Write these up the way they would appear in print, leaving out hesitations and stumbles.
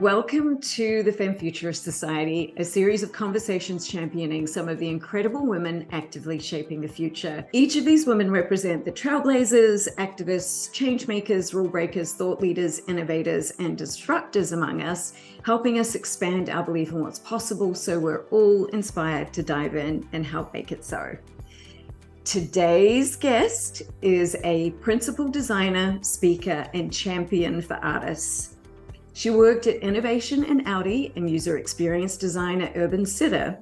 Welcome to the Femme Futurists Society, a series of conversations championing some of the incredible women actively shaping the future. Each of these women represent the trailblazers, activists, change makers, rule breakers, thought leaders, innovators, and disruptors among us, helping us expand our belief in what's possible so we're all inspired to dive in and help make it so. Today's guest is a principal designer, speaker, and champion for artists. She worked at Innovation and Audi and user experience design at Urban Sitter.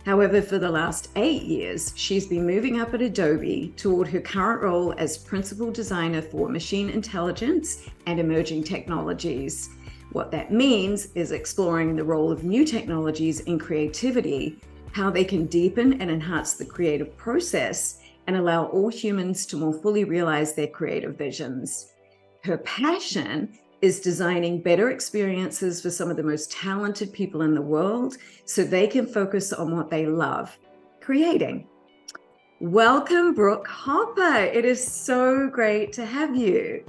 However, for the last 8 years, she's been moving up at Adobe toward her current role as principal designer for machine intelligence and emerging technologies. What that means is exploring the role of new technologies in creativity, how they can deepen and enhance the creative process, and allow all humans to more fully realize their creative visions. Her passion is designing better experiences for some of the most talented people in the world so they can focus on what they love, creating. Welcome, Brooke Hopper. It is so great to have you.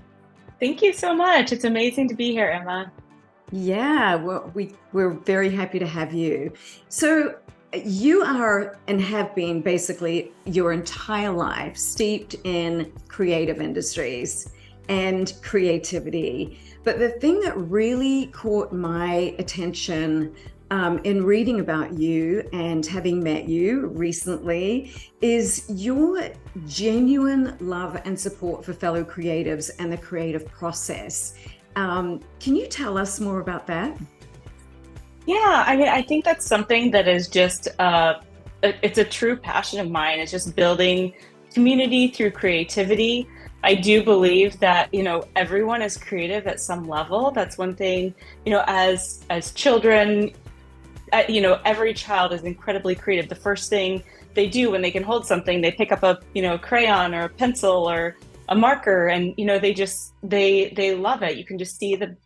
Thank you so much. It's amazing to be here, Emma. Yeah, well, we're very happy to have you. So you are and have been basically your entire life steeped in creative industries and creativity. But the thing that really caught my attention in reading about you and having met you recently is your genuine love and support for fellow creatives and the creative process. Can you tell us more about that? Yeah, I think that's something that is just it's a true passion of mine. It's just building community through creativity. I do believe that, everyone is creative at some level. That's one thing, as children, every child is incredibly creative. The first thing they do when they can hold something, they pick up a, crayon or a pencil or a marker, and, they love it. You can just see the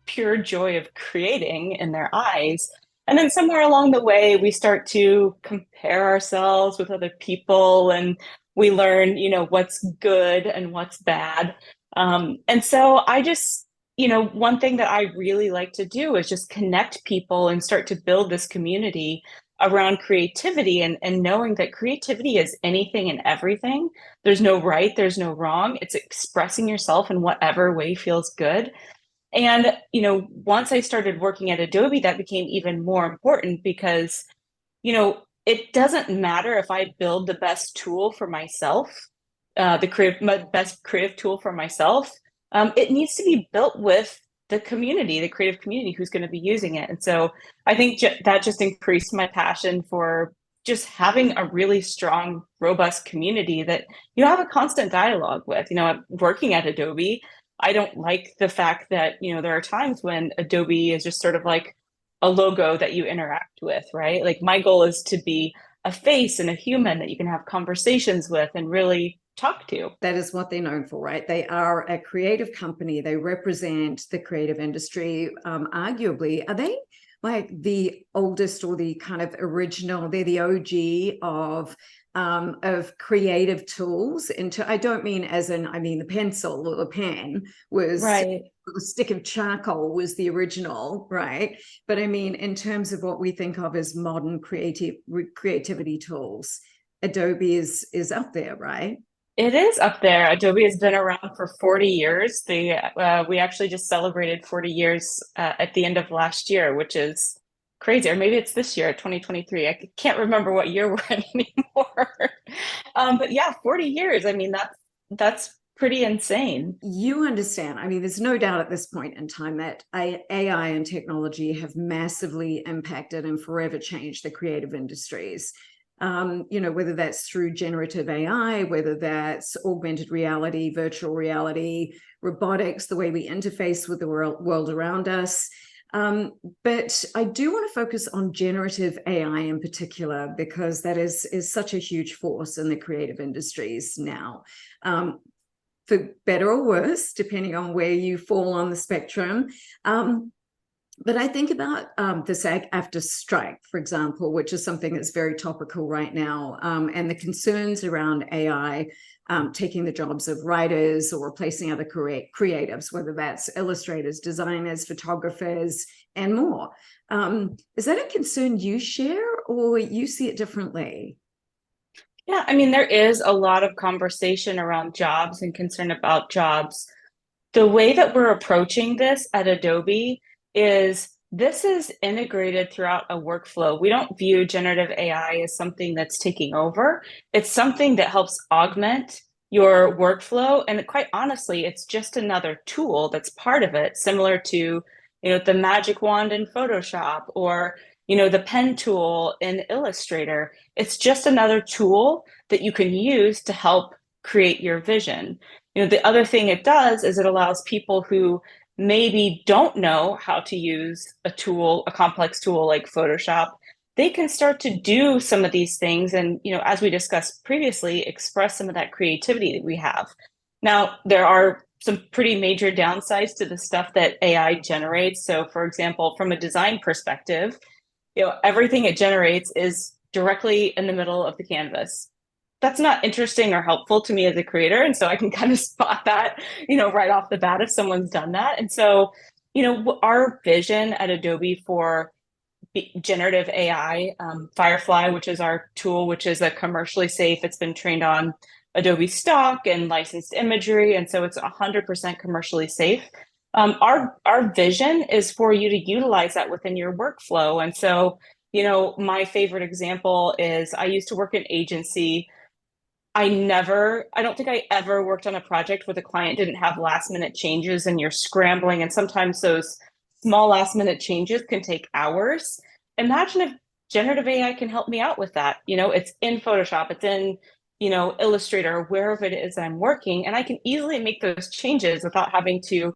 pure joy of creating in their eyes. And then somewhere along the way, we start to compare ourselves with other people, and we learn, what's good and what's bad. And so I just, one thing that I really like to do is just connect people and start to build this community around creativity, and knowing that creativity is anything and everything. There's no right, there's no wrong. It's expressing yourself in whatever way feels good. And, once I started working at Adobe, that became even more important because, it doesn't matter if I build the best tool for myself, best creative tool for myself. It needs to be built with the community, the creative community who's going to be using it. And so I think that just increased my passion for just having a really strong, robust community that you have a constant dialogue with. Working at Adobe, I don't like the fact that, there are times when Adobe is just sort of like a logo that you interact with, right? Like my goal is to be a face and a human that you can have conversations with and really talk to. That is what they're known for, right? They are a creative company. They represent the creative industry. Arguably, are they like the oldest or the kind of original? They're the OG of creative tools. I don't mean as in, I mean the pencil or the pen was right. The stick of charcoal was the original, right? But I mean, in terms of what we think of as modern creativity tools, Adobe is up there, right? It is up there. Adobe has been around for 40 years. We actually just celebrated 40 years at the end of last year, which is crazy. Or maybe it's this year, 2023. I can't remember what year we're in anymore. But yeah, 40 years. I mean, that's pretty insane. You understand. I mean, there's no doubt at this point in time that AI and technology have massively impacted and forever changed the creative industries. Whether that's through generative AI, whether that's augmented reality, virtual reality, robotics, the way we interface with the world around us. But I do want to focus on generative AI in particular, because that is such a huge force in the creative industries now. For better or worse, depending on where you fall on the spectrum. But I think about the SAG-AFTRA strike, for example, which is something that's very topical right now, and the concerns around AI taking the jobs of writers or replacing other creatives, whether that's illustrators, designers, photographers, and more. Is that a concern you share, or you see it differently? Yeah, I mean, there is a lot of conversation around jobs and concern about jobs. The way that we're approaching this at Adobe is this is integrated throughout a workflow. We don't view generative AI as something that's taking over. It's something that helps augment your workflow. And quite honestly, it's just another tool that's part of it, similar to, the magic wand in Photoshop or, the pen tool in Illustrator. It's just another tool that you can use to help create your vision. The other thing it does is it allows people who maybe don't know how to use a tool, a complex tool like Photoshop, they can start to do some of these things and, as we discussed previously, express some of that creativity that we have. Now, there are some pretty major downsides to the stuff that AI generates. So, for example, from a design perspective, everything it generates is directly in the middle of the canvas. That's not interesting or helpful to me as a creator. And so I can kind of spot that, right off the bat if someone's done that. And so, our vision at Adobe for generative AI, Firefly, which is our tool, which is a commercially safe, it's been trained on Adobe stock and licensed imagery. And so it's 100% commercially safe. Our vision is for you to utilize that within your workflow. And so, my favorite example is I used to work in agency. I don't think I ever worked on a project where the client didn't have last minute changes and you're scrambling. And sometimes those small last minute changes can take hours. Imagine if generative AI can help me out with that. It's in Photoshop, it's in, Illustrator, wherever it is I'm working, and I can easily make those changes without having to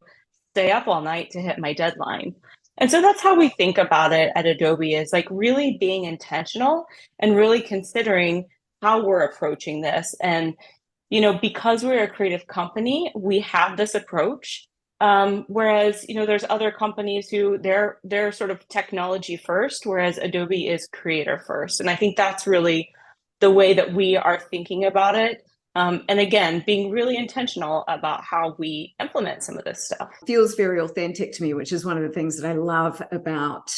stay up all night to hit my deadline. And so that's how we think about it at Adobe, is like really being intentional and really considering how we're approaching this. And, because we're a creative company, we have this approach. Whereas, there's other companies who they're sort of technology first, whereas Adobe is creator first. And I think that's really the way that we are thinking about it. And again, being really intentional about how we implement some of this stuff. Feels very authentic to me, which is one of the things that I love about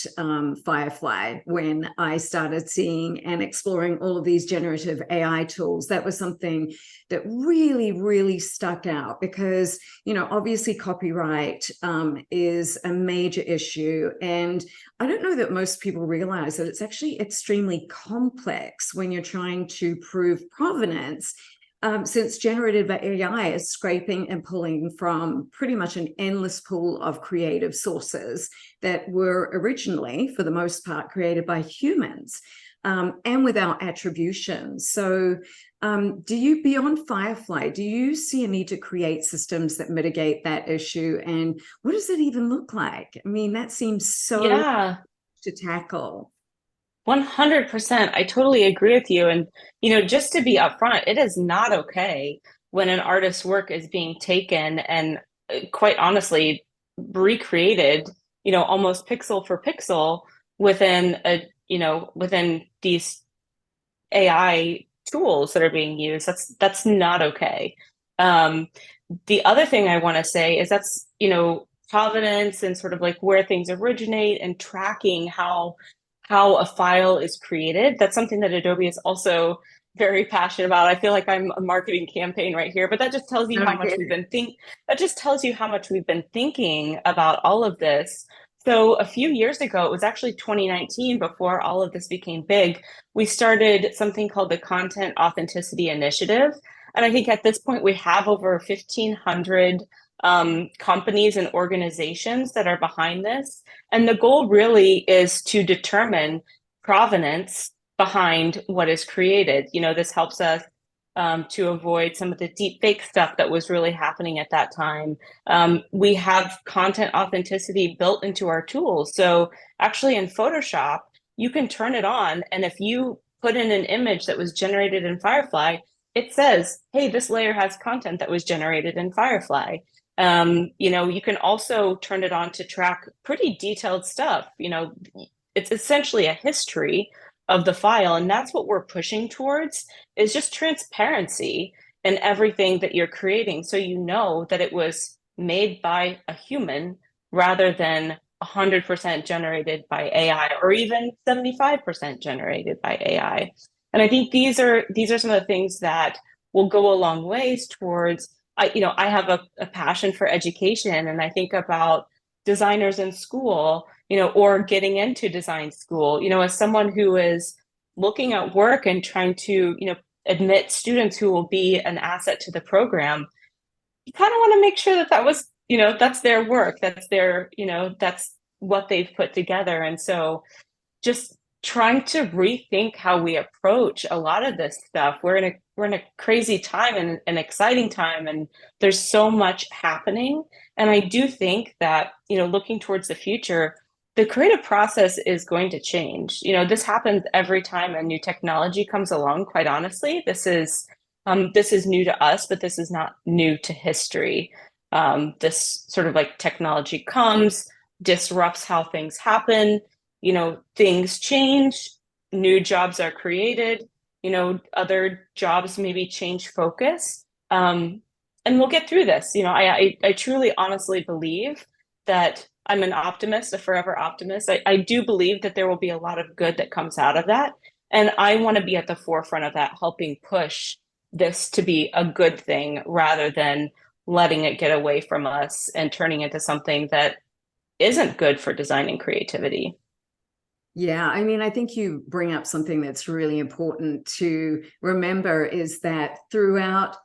Firefly. When I started seeing and exploring all of these generative AI tools, that was something that really, really stuck out because, obviously copyright is a major issue. And I don't know that most people realize that it's actually extremely complex when you're trying to prove provenance. Since generative AI is scraping and pulling from pretty much an endless pool of creative sources that were originally, for the most part, created by humans and without attribution. So beyond Firefly, do you see a need to create systems that mitigate that issue? And what does it even look like? I mean, that seems so to tackle. 100%. I totally agree with you. And, just to be upfront, it is not okay when an artist's work is being taken and quite honestly recreated, almost pixel for pixel within these AI tools that are being used. That's not okay. The other thing I want to say is that's, provenance and sort of like where things originate and tracking how a file is created. That's something that Adobe is also very passionate about. I feel like I'm a marketing campaign right here, but that just tells you how much we've been thinking about all of this. So a few years ago, it was actually 2019, before all of this became big, we started something called the Content Authenticity Initiative. And I think at this point, we have over 1,500 companies and organizations that are behind this. And the goal really is to determine provenance behind what is created. This helps us to avoid some of the deep fake stuff that was really happening at that time. We have content authenticity built into our tools. So actually in Photoshop, you can turn it on. And if you put in an image that was generated in Firefly, it says, hey, this layer has content that was generated in Firefly. You can also turn it on to track pretty detailed stuff. It's essentially a history of the file, and that's what we're pushing towards, is just transparency in everything that you're creating, so you know that it was made by a human rather than 100% generated by AI, or even 75% generated by AI. And I think these are some of the things that will go a long ways towards. I have a passion for education, and I think about designers in school, or getting into design school, as someone who is looking at work and trying to, admit students who will be an asset to the program. You kind of want to make sure that was, that's their work, that's their, that's what they've put together. And so just trying to rethink how we approach a lot of this stuff. We're in a crazy time and an exciting time, and there's so much happening. And I do think that, looking towards the future, the creative process is going to change. This happens every time a new technology comes along, quite honestly. This is new to us, but this is not new to history. This sort of like technology comes, disrupts how things happen, things change, new jobs are created, other jobs maybe change focus. And we'll get through this. I truly honestly believe that I'm an optimist, a forever optimist. I do believe that there will be a lot of good that comes out of that. And I want to be at the forefront of that, helping push this to be a good thing rather than letting it get away from us and turning into something that isn't good for design and creativity. Yeah, I mean, I think you bring up something that's really important to remember, is that throughout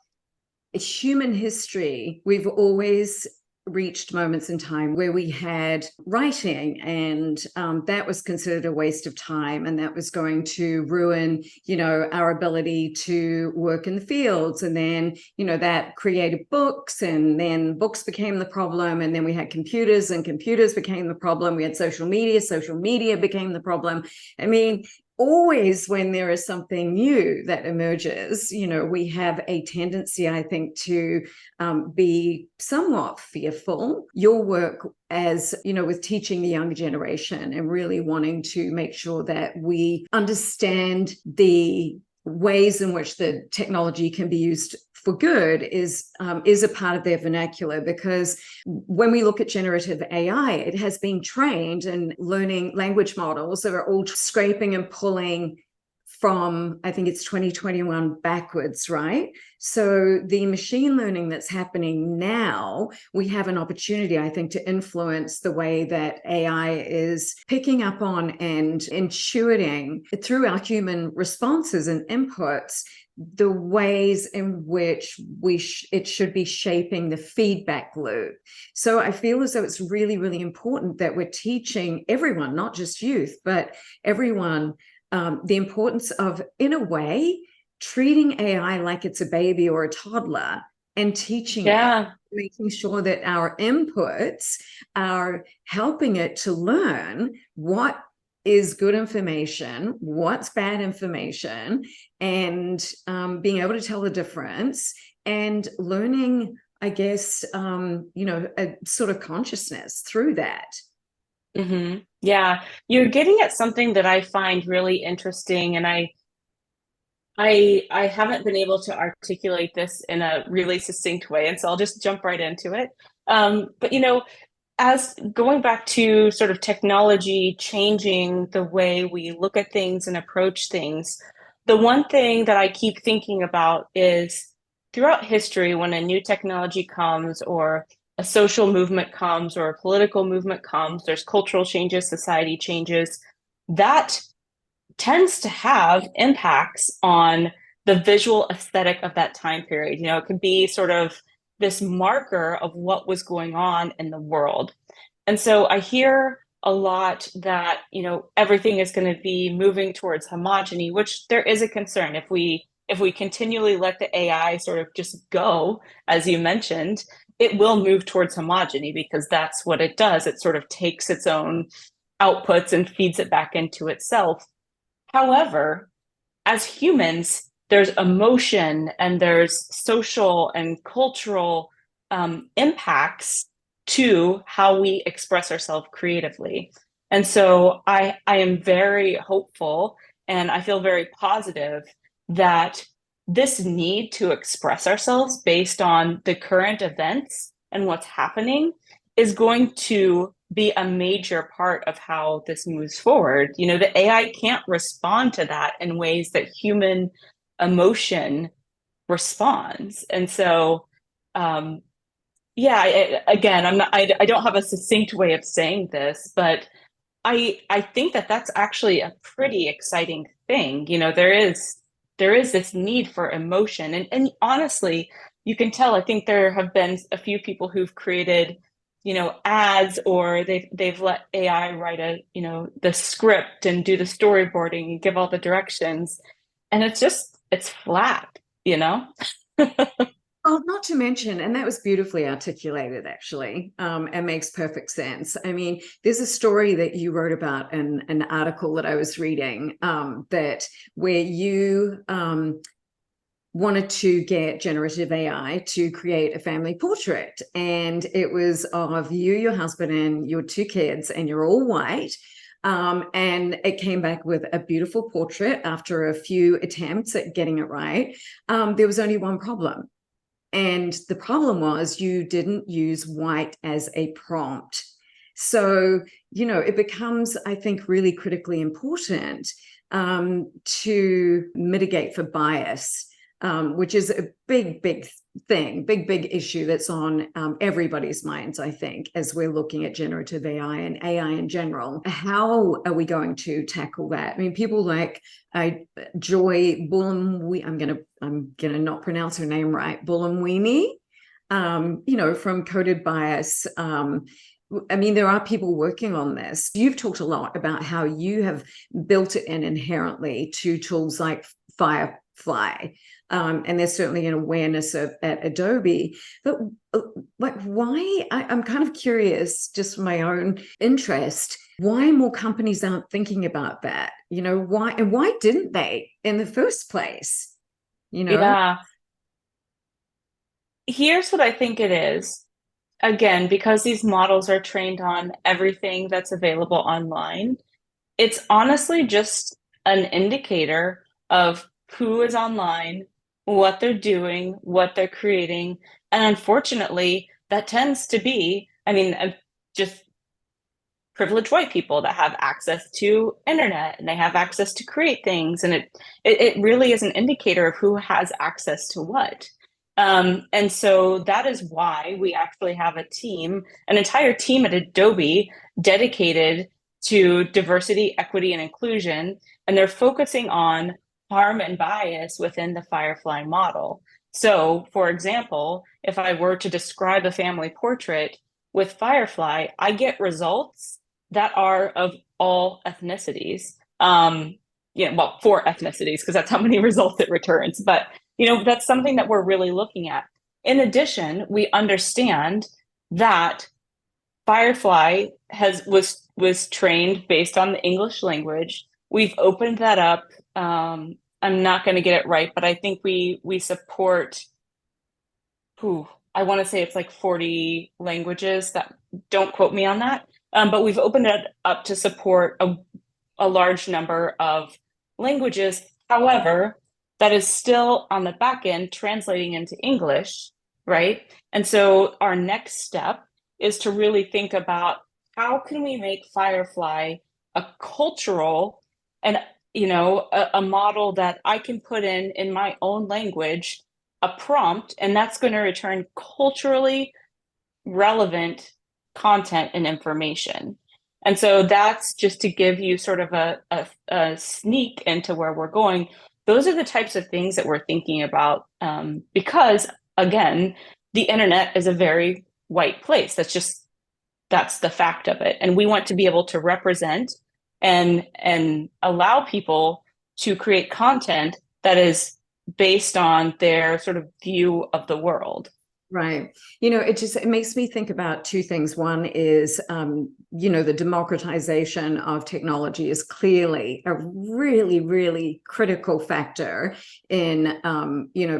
human history, we've always reached moments in time where we had writing, and that was considered a waste of time, and that was going to ruin, our ability to work in the fields. And then, that created books, and then books became the problem, and then we had computers, and computers became the problem. We had social media became the problem. I mean, always when there is something new that emerges, we have a tendency, I think, to be somewhat fearful. Your work as, with teaching the younger generation and really wanting to make sure that we understand the ways in which the technology can be used for good is a part of their vernacular. Because when we look at generative AI, it has been trained and learning language models that are all scraping and pulling from, I think it's 2021 backwards, right? So the machine learning that's happening now, we have an opportunity, I think, to influence the way that AI is picking up on and intuiting through our human responses and inputs the ways in which it should be shaping the feedback loop. So I feel as though it's really, really important that we're teaching everyone, not just youth, but everyone, the importance of, in a way, treating AI like it's a baby or a toddler and teaching it, making sure that our inputs are helping it to learn what is good information, what's bad information, and being able to tell the difference, and learning, I guess, a sort of consciousness through that. Mm-hmm. Yeah, you're getting at something that I find really interesting, and I haven't been able to articulate this in a really succinct way, and so I'll just jump right into it. But as going back to sort of technology changing the way we look at things and approach things, the one thing that I keep thinking about is throughout history, when a new technology comes, or a social movement comes, or a political movement comes, there's cultural changes, society changes, that tends to have impacts on the visual aesthetic of that time period. It could be sort of this marker of what was going on in the world. And so I hear a lot that, everything is going to be moving towards homogeny, which there is a concern. If we continually let the AI sort of just go, as you mentioned, it will move towards homogeny, because that's what it does. It sort of takes its own outputs and feeds it back into itself. However, as humans, there's emotion and there's social and cultural impacts to how we express ourselves creatively. And so I am very hopeful and I feel very positive that this need to express ourselves based on the current events and what's happening is going to be a major part of how this moves forward. You know, the AI can't respond to that in ways that human emotion responds. And so, again, I don't have a succinct way of saying this, but I think that that's actually a pretty exciting thing. You know, there is this need for emotion, and honestly, you can tell. I think there have been a few people who've created, you know, ads, or they've let AI write the script and do the storyboarding and give all the directions, and it's flat, you know. Oh, not to mention, and that was beautifully articulated, actually, and makes perfect sense. I mean, there's a story that you wrote about in an article that I was reading, that where you wanted to get generative AI to create a family portrait, and it was of you, your husband, and your two kids, and you're all white. And it came back with a beautiful portrait after a few attempts at getting it right. There was only one problem. And the problem was you didn't use white as a prompt. So, you know, it becomes, I think, really critically important to mitigate for bias, which is a big thing, big issue that's on everybody's minds, I think, as we're looking at generative AI and AI in general. How are we going to tackle that? I mean, people like Joy Bullum, I'm gonna not pronounce her name right, Bullumwini, you know, from Coded Bias. I mean, there are people working on this. You've talked a lot about how you have built it in inherently to tools like Firefly. And there's certainly an awareness at Adobe, but like, why? I'm kind of curious, just for my own interest, why more companies aren't thinking about that? You know, why didn't they in the first place? You know? Yeah. Here's what I think it is. Again, because these models are trained on everything that's available online, it's honestly just an indicator of who is online, what they're doing, what they're creating. And unfortunately, that tends to be, just privileged white people that have access to internet and they have access to create things. And it really is an indicator of who has access to what. And so that is why we actually have an entire team at Adobe dedicated to diversity, equity, and inclusion. And they're focusing on harm and bias within the Firefly model. So, for example, if I were to describe a family portrait with Firefly, I get results that are of all ethnicities. For ethnicities, because that's how many results it returns. But that's something that we're really looking at. In addition, we understand that Firefly was trained based on the English language. We've opened that up. I'm not going to get it right, but I think we support. I want to say it's like 40 languages. That don't quote me on that. But we've opened it up to support a large number of languages. However, that is still on the back end translating into English, right? And so our next step is to really think about how can we make Firefly a cultural and a model that I can put in my own language, a prompt, and that's going to return culturally relevant content and information. And so that's just to give you sort of a sneak into where we're going. Those are the types of things that we're thinking about, because, again, the internet is a very white place. That's the fact of it. And we want to be able to represent and allow people to create content that is based on their sort of view of the world. Right. It makes me think about two things. One is, the democratization of technology is clearly a really, really critical factor in,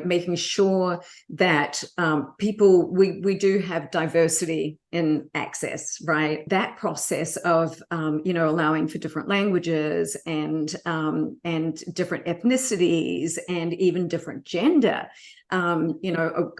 making sure that we do have diversity in access, right? That process of, allowing for different languages and different ethnicities and even different gender.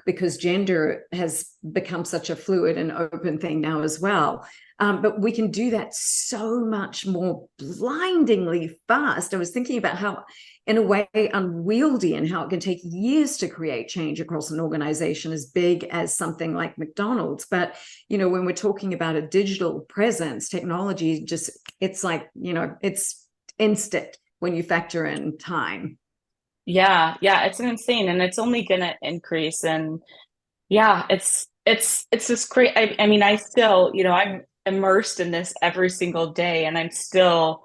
Because gender has become such a fluid and open thing now as well. But we can do that so much more blindingly fast. I was thinking about how, in a way, unwieldy and how it can take years to create change across an organization as big as something like McDonald's. But, when we're talking about a digital presence, technology it's like, it's instant when you factor in time. Yeah, it's insane, and it's only gonna increase. And yeah, it's just great. I mean, I still, I'm immersed in this every single day, and I'm still,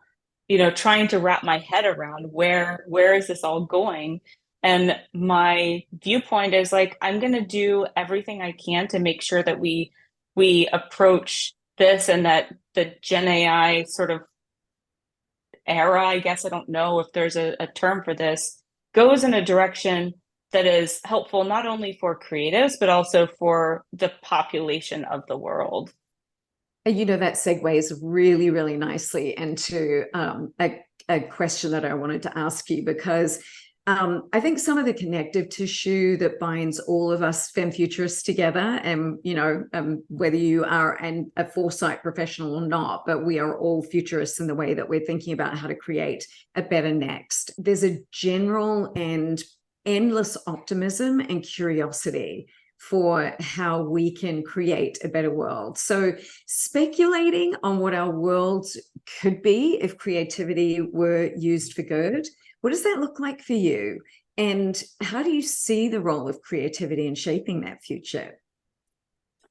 trying to wrap my head around where is this all going? And my viewpoint is like, I'm gonna do everything I can to make sure that we approach this, and that the Gen AI sort of era, I guess, I don't know if there's a term for this, goes in a direction that is helpful not only for creatives, but also for the population of the world. And that segues really, really nicely into a question that I wanted to ask you, because I think some of the connective tissue that binds all of us femme futurists together, and whether you are a foresight professional or not, but we are all futurists in the way that we're thinking about how to create a better next. There's a general and endless optimism and curiosity for how we can create a better world. So speculating on what our world could be if creativity were used for good, what does that look like for you? And how do you see the role of creativity in shaping that future?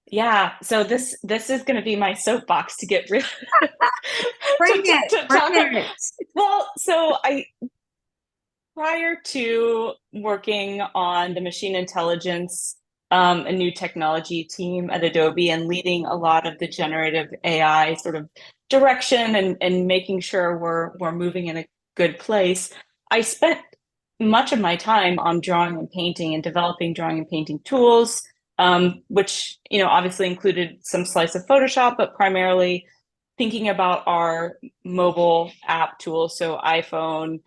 Yeah, so this is going to be my soapbox to get rid Bring it, to bring talk. it. Well, so I prior to working on the machine intelligence a new technology team at Adobe and leading a lot of the generative AI sort of direction and making sure we're moving in a good place, I spent much of my time on drawing and painting and developing drawing and painting tools, which obviously included some slice of Photoshop, but primarily thinking about our mobile app tools, so iPhone,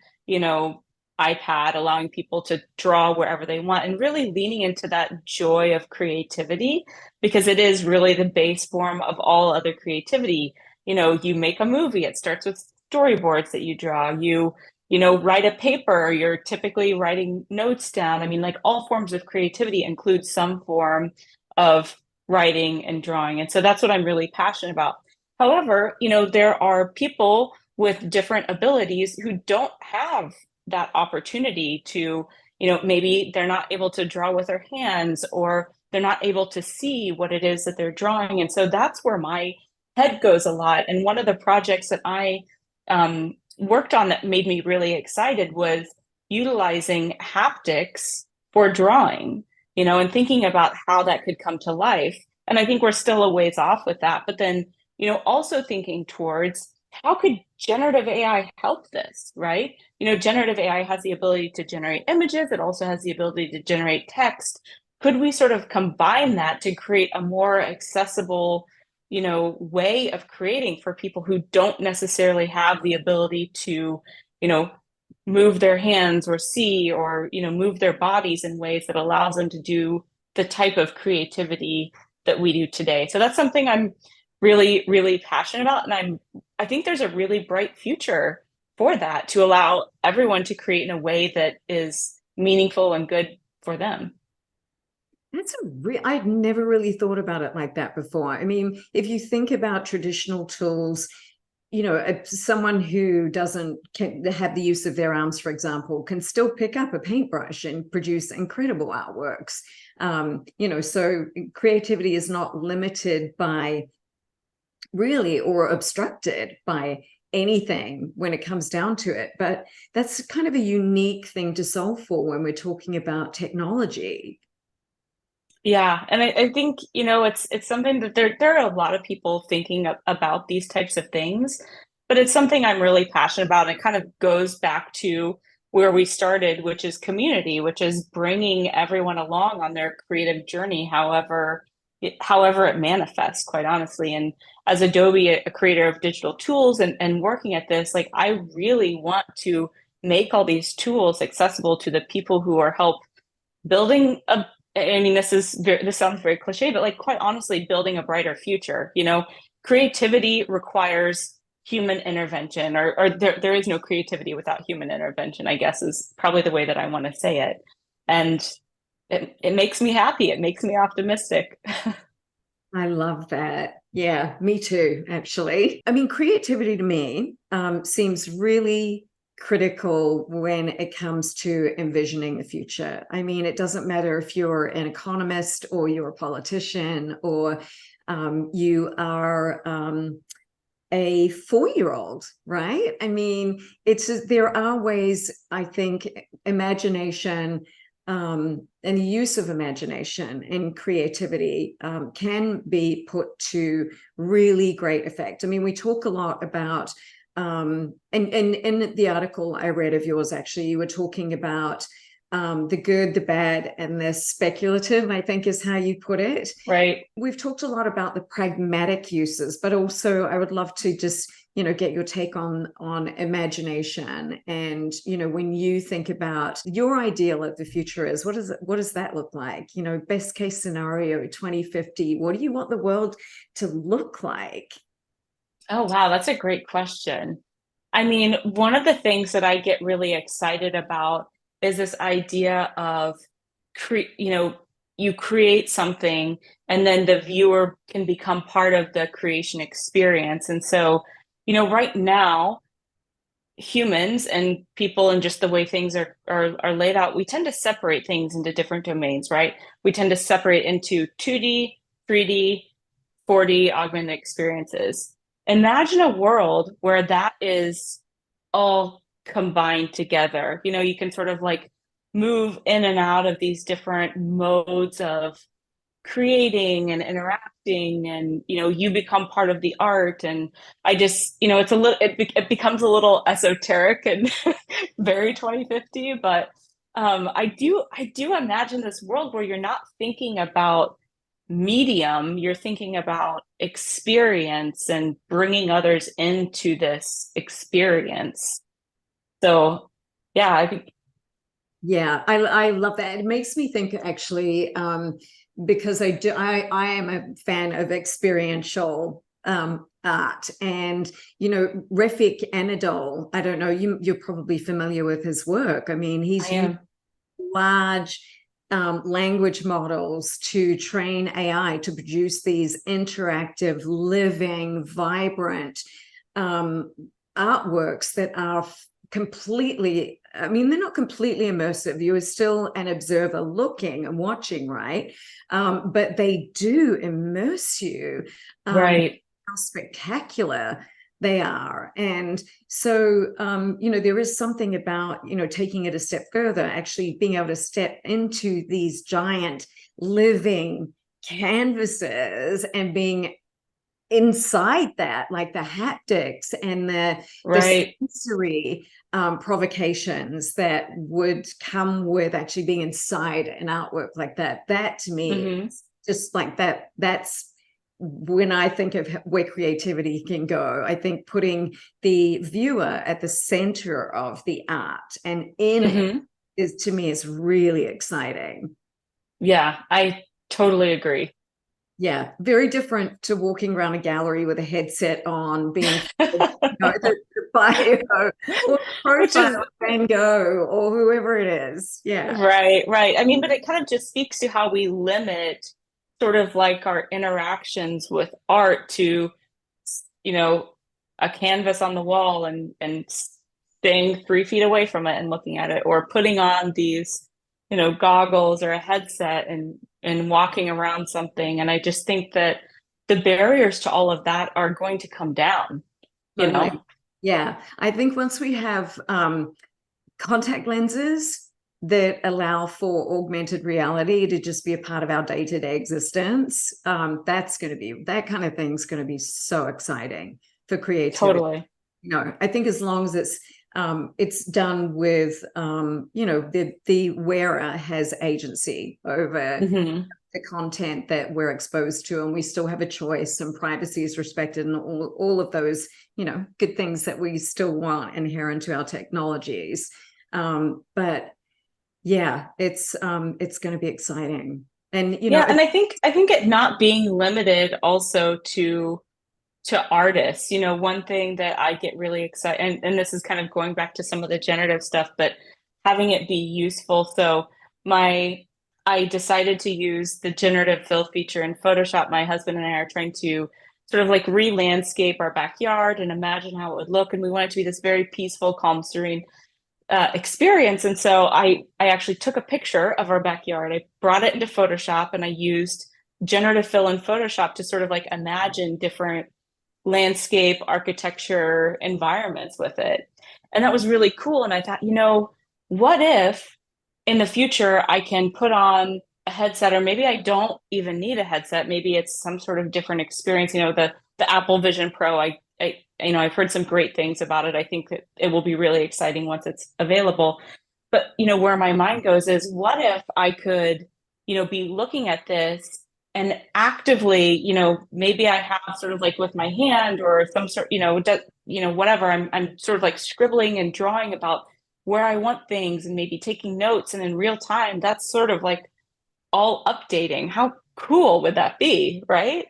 iPad, allowing people to draw wherever they want, and really leaning into that joy of creativity, because it is really the base form of all other creativity. You make a movie, it starts with storyboards that you draw. You write a paper, you're typically writing notes down. I mean, like, all forms of creativity include some form of writing and drawing. And so that's what I'm really passionate about. However, there are people with different abilities who don't have that opportunity to, maybe they're not able to draw with their hands, or they're not able to see what it is that they're drawing. And so that's where my head goes a lot. And one of the projects that I worked on that made me really excited was utilizing haptics for drawing, and thinking about how that could come to life. And I think we're still a ways off with that. But then, also thinking towards, how could generative AI help this, right? Generative AI has the ability to generate images. It also has the ability to generate text. Could we sort of combine that to create a more accessible, way of creating for people who don't necessarily have the ability to, move their hands or see, or, move their bodies in ways that allows them to do the type of creativity that we do today? So that's something I'm really, really passionate about. And I think there's a really bright future for that, to allow everyone to create in a way that is meaningful and good for them. I'd never really thought about it like that before. I mean, if you think about traditional tools, someone who doesn't have the use of their arms, for example, can still pick up a paintbrush and produce incredible artworks. So creativity is not limited by really, or obstructed by anything when it comes down to it. But that's kind of a unique thing to solve for when we're talking about technology. Yeah, and I think, it's something that there are a lot of people thinking about these types of things, but it's something I'm really passionate about. And it kind of goes back to where we started, which is community, which is bringing everyone along on their creative journey, however it manifests, quite honestly. And as Adobe, a creator of digital tools and working at this, like I really want to make all these tools accessible to the people who are help building a I mean, this sounds very cliche, but like quite honestly, building a brighter future. Creativity requires human intervention, or there is no creativity without human intervention, I guess is probably the way that I want to say it. And it makes me happy. It makes me optimistic. I love that. Yeah, me too, actually. I mean, creativity to me seems really critical when it comes to envisioning the future. I mean, it doesn't matter if you're an economist or you're a politician or you are a 4-year-old, right? I mean, there are ways, I think, imagination and the use of imagination and creativity can be put to really great effect. I mean, we talk a lot about, and in the article I read of yours, actually, you were talking about the good, the bad, and the speculative, I think is how you put it. Right. We've talked a lot about the pragmatic uses, but also I would love to just get your take on imagination. And when you think about your ideal of the future is, what does that look like? Best case scenario 2050, what do you want the world to look like? Oh, wow, that's a great question. I mean, one of the things that I get really excited about is this idea of you create something and then the viewer can become part of the creation experience. And so, right now, humans and people and just the way things are laid out, we tend to separate things into different domains, right? We tend to separate into 2D, 3D, 4D augmented experiences. Imagine a world where that is all combined together. You can sort of like move in and out of these different modes of creating and interacting, and you become part of the art. And I just it becomes a little esoteric and very 2050, but I do imagine this world where you're not thinking about medium, you're thinking about experience and bringing others into this experience. So yeah, I think. Yeah, I love that. It makes me think actually, because I am a fan of experiential art. And Refik Anadol, I don't know, you're probably familiar with his work. I mean, I he's used am. large language models to train AI to produce these interactive, living, vibrant artworks that are completely, I mean, they're not completely immersive. You are still an observer looking and watching, right? But they do immerse you. Right. How spectacular they are. And so, there is something about, taking it a step further, actually being able to step into these giant living canvases and being inside that, like the haptics and the Right. sensory provocations that would come with actually being inside an artwork like that. That to me, Hmm. just like that's when I think of where creativity can go. I think putting the viewer at the center of the art and in it Hmm. is, to me, is really exciting. Yeah, I totally agree. Yeah, very different to walking around a gallery with a headset on, being the bio or Which profile is of Van Gogh or whoever it is. Yeah. right, right. I mean, but it kind of just speaks to how we limit sort of like our interactions with art to, you know, a canvas on the wall and staying 3 feet away from it and looking at it, or putting on these, goggles or a headset and walking around something. And I just think that the barriers to all of that are going to come down, you Totally. know? Yeah. I think once we have contact lenses, that allow for augmented reality to just be a part of our day-to-day existence. That kind of thing's going to be so exciting for creativity. Totally. I think as long as it's done with, the wearer has agency over the content that we're exposed to, and we still have a choice, and privacy is respected, and all of those, good things that we still want inherent to our technologies. But yeah, it's going to be exciting. And, and I think it not being limited also to artists. One thing that I get really excited, and this is kind of going back to some of the generative stuff, but having it be useful. So I decided to use the generative fill feature in Photoshop. My husband and I are trying to sort of like re-landscape our backyard and imagine how it would look. And we want it to be this very peaceful, calm, serene experience. And so I actually took a picture of our backyard. I brought it into Photoshop, and I used generative fill in Photoshop to sort of like imagine different landscape architecture environments with it. And that was really cool. And I thought, what if in the future I can put on a headset, or maybe I don't even need a headset. Maybe it's some sort of different experience. The Apple Vision Pro, I've heard some great things about it. I think that it will be really exciting once it's available. But, where my mind goes is, what if I could, be looking at this and actively, maybe I have sort of like with my hand or some sort, whatever, I'm sort of like scribbling and drawing about where I want things and maybe taking notes. And in real time, that's sort of like all updating. How cool would that be, right?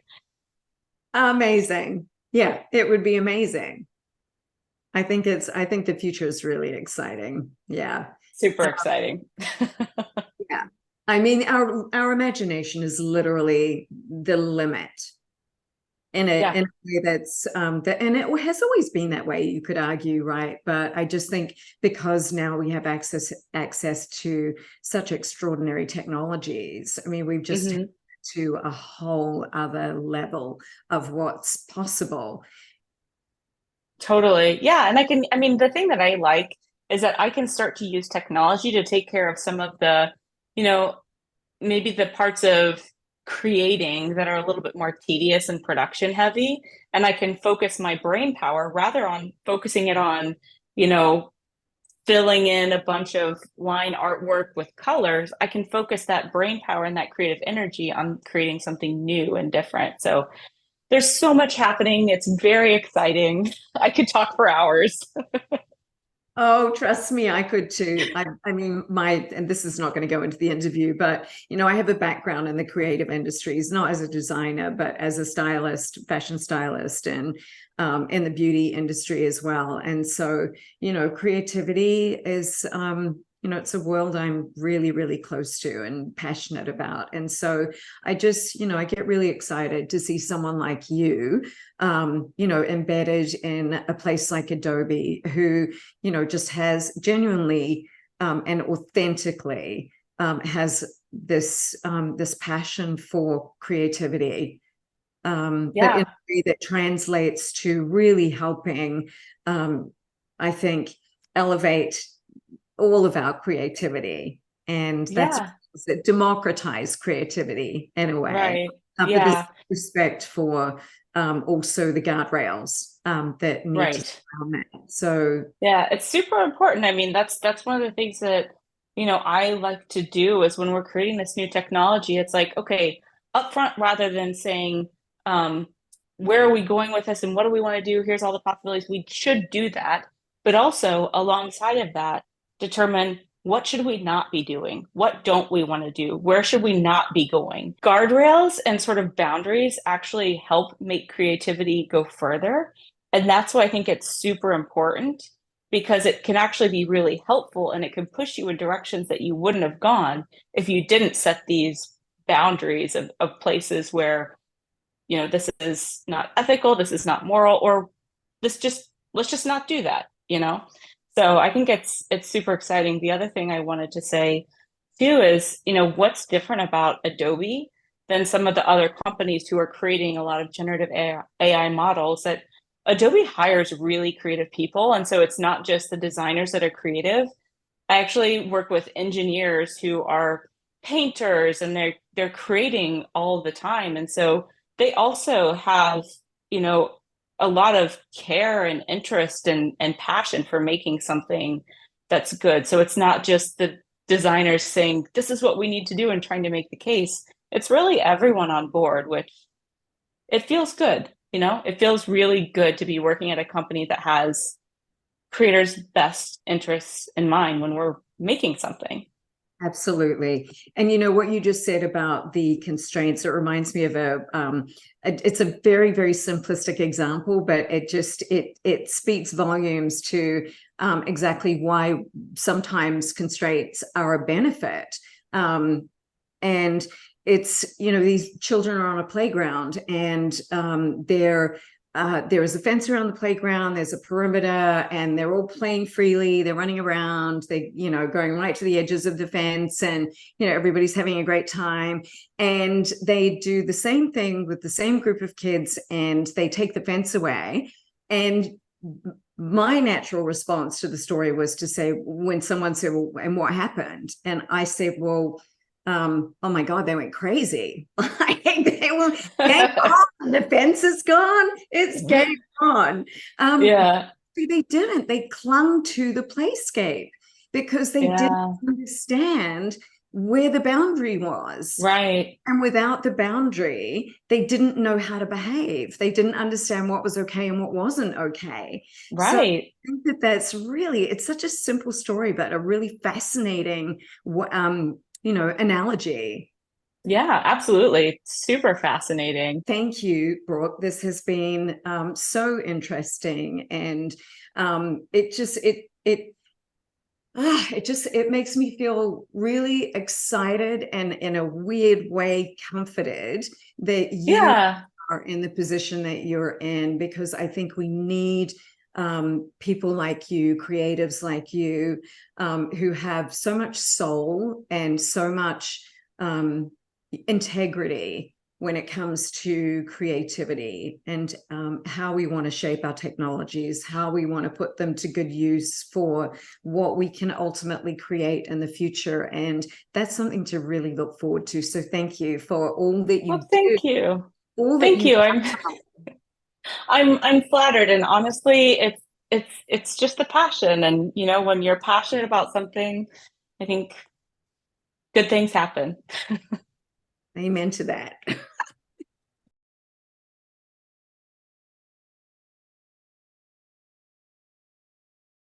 Amazing. Yeah, it would be amazing. I think the future is really exciting. Yeah. Super exciting. Yeah. I mean, our imagination is literally the limit in a way that's, and it has always been that way, you could argue, right? But I just think because now we have access to such extraordinary technologies, I mean, we've just to a whole other level of what's possible. Totally. Yeah. And the thing that I like is that I can start to use technology to take care of some of the, maybe the parts of creating that are a little bit more tedious and production heavy. And I can focus my brain power rather on focusing it on, filling in a bunch of line artwork with colors. I can focus that brain power and that creative energy on creating something new and different. So there's so much happening. It's very exciting. I could talk for hours. Oh, trust me, I could too. I mean, and this is not going to go into the interview, but, I have a background in the creative industries, not as a designer, but as a stylist, fashion stylist, and in the beauty industry as well. And so, creativity is, it's a world I'm really, really close to and passionate about. And so I just, I get really excited to see someone like you, embedded in a place like Adobe, who, just has genuinely and authentically has this passion for creativity, but in a way that translates to really helping, I think, elevate all of our creativity. And that's democratize creativity in a way. Right. But there's respect for also the guardrails that need to surround that. So yeah, it's super important. I mean, that's one of the things that, I like to do is when we're creating this new technology, it's like, okay, upfront, rather than saying, where are we going with this and what do we want to do? Here's all the possibilities. We should do that. But also alongside of that, determine what should we not be doing? What don't we want to do? Where should we not be going? Guardrails and sort of boundaries actually help make creativity go further. And that's why I think it's super important, because it can actually be really helpful and it can push you in directions that you wouldn't have gone if you didn't set these boundaries of places where, this is not ethical, this is not moral, or let's just not do that, So I think it's super exciting. The other thing I wanted to say too is, what's different about Adobe than some of the other companies who are creating a lot of generative AI models, that Adobe hires really creative people. And so it's not just the designers that are creative. I actually work with engineers who are painters and they're creating all the time. And so they also have, you know, a lot of care and interest and passion for making something that's good. So it's not just the designers saying, this is what we need to do and trying to make the case. It's really everyone on board, which it feels good. You know, it feels really good to be working at a company that has creators' best interests in mind when we're making something. Absolutely. And you know what you just said about the constraints, it reminds me of it's a very, very simplistic example, but it speaks volumes to exactly why sometimes constraints are a benefit. And it's, you know, these children are on a playground and there is a fence around the playground, there's a perimeter, and they're all playing freely, they're running around, they, you know, going right to the edges of the fence, and, you know, everybody's having a great time. And they do the same thing with the same group of kids, and they take the fence away. And my natural response to the story was to say, when someone said, well, and what happened? And I said, well, oh my God, they went crazy. Like they were game on. The fence is gone. It's game on. Yeah. They didn't. They clung to the playscape because they didn't understand where the boundary was. Right. And without the boundary, they didn't know how to behave. They didn't understand what was okay and what wasn't okay. Right. So I think that that's really, it's such a simple story, but a really fascinating you know, analogy. Yeah, absolutely. Super fascinating. Thank you, Brooke. This has been so interesting, and it makes me feel really excited and in a weird way comforted that you are in the position that you're in, because I think we need people like you, creatives like you, who have so much soul and so much integrity when it comes to creativity and how we want to shape our technologies, how we want to put them to good use for what we can ultimately create in the future. And that's something to really look forward to. So thank you for all that you do. Thank you. All that Thank you. I'm flattered, and honestly, it's just the passion. And you know, when you're passionate about something, I think good things happen. Amen to that.